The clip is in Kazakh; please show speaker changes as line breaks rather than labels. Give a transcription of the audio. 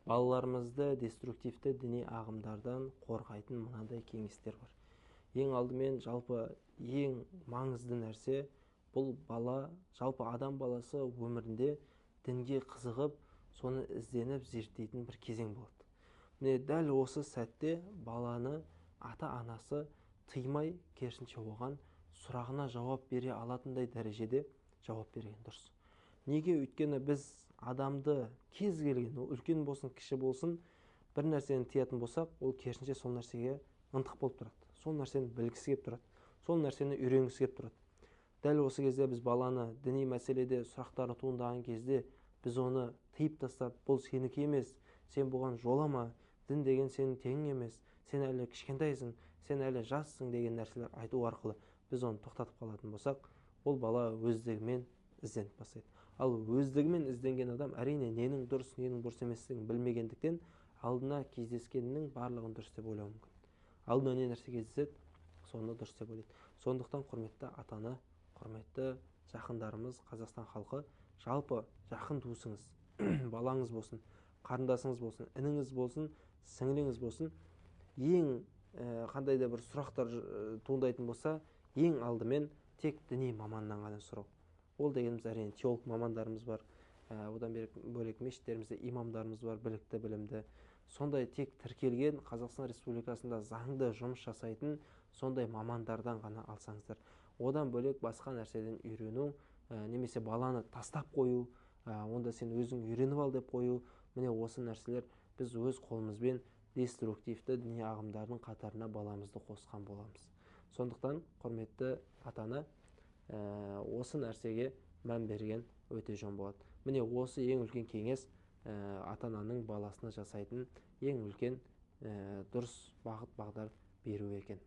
балаларымызды деструктивті діни ағымдардан қорғайтын мынандай кеңестер бар. Ең алдымен жалпы ең маңызды нәрсе, бұл бала, жалпы адам баласы өмірінде дінге қызығып, соны ізденіп зерттейтін бір кезең болады. Міне дәл осы сәтте баланы ата-анасы тыймай, керісінше оған сұрағына жауап бере алатындай дәрежеде жауап берген дұрыс. Неге? Өйткені біз адамды кез келген, үлкен болсын, кіші болсын, бір нәрсені тиятын болсақ, ол керісінше сол нәрсеге ынтық болып тұрады. Сол нәрсені білгісі келіп тұрады. Сол нәрсені үйренгісі келіп тұрады. Дәл осы кезде біз баланы діни мәселеде сұрақтары туындаған кезде біз оны тыйып тастап, бұл сенікі емес, сен бұған жолама, дін деген сенің теңің емес, сен әлі кішкентайсың, сен әлі жассың деген нәрселер айту арқылы біз оны тоқтатып қалатын болсақ, ол бала өздігімен ізденіп бастайды. Ал өздігімен ізденген адам әрине ненің дұрыс, ненің бұрыс еместігін білмегендіктен алдына кездескеннің барлығын дұрыс деп ойлауы мүмкін. Алдына не нәрсе кездеседі, соны дұрыс деп ойлайды. Сондықтан құрметті ата-ана, құрметті жақындарымыз, Қазақстан халқы, жалпы жақын туысыңыз, балаңыз болсын, қарындасыңыз болсын, ініңіз болсын, сіңліңіз болсын, ең қандай да бір сұрақтар туындайтын болса, ең алдымен тек діни маманнан ғана сұрау. Ол дегеніміз әрине теолог мамандарымыз бар, одан бөлек мешіттерімізде имамдарымыз бар, білікті, білімді. Сондай тек тіркелген Қазақстан Республикасында заңды жұмыс жасайтын сондай мамандардан ғана алсаңыздар. Одан бөлек басқа нәрседен үйрену, немесе баланы тастап қою, онда сен өзің үйреніп ал деп қою, міне осы нәрселер біз өз қолымызбен деструктивті діни ағымдардың қатарына баламызды қосқан боламыз. Сондықтан құрметті ата-ана, осы нәрсеге мән берген өте жөн болады. Міне осы ең үлкен кеңес ата-ананың баласына жасайтын ең үлкен дұрыс бағыт бағдар беру екен.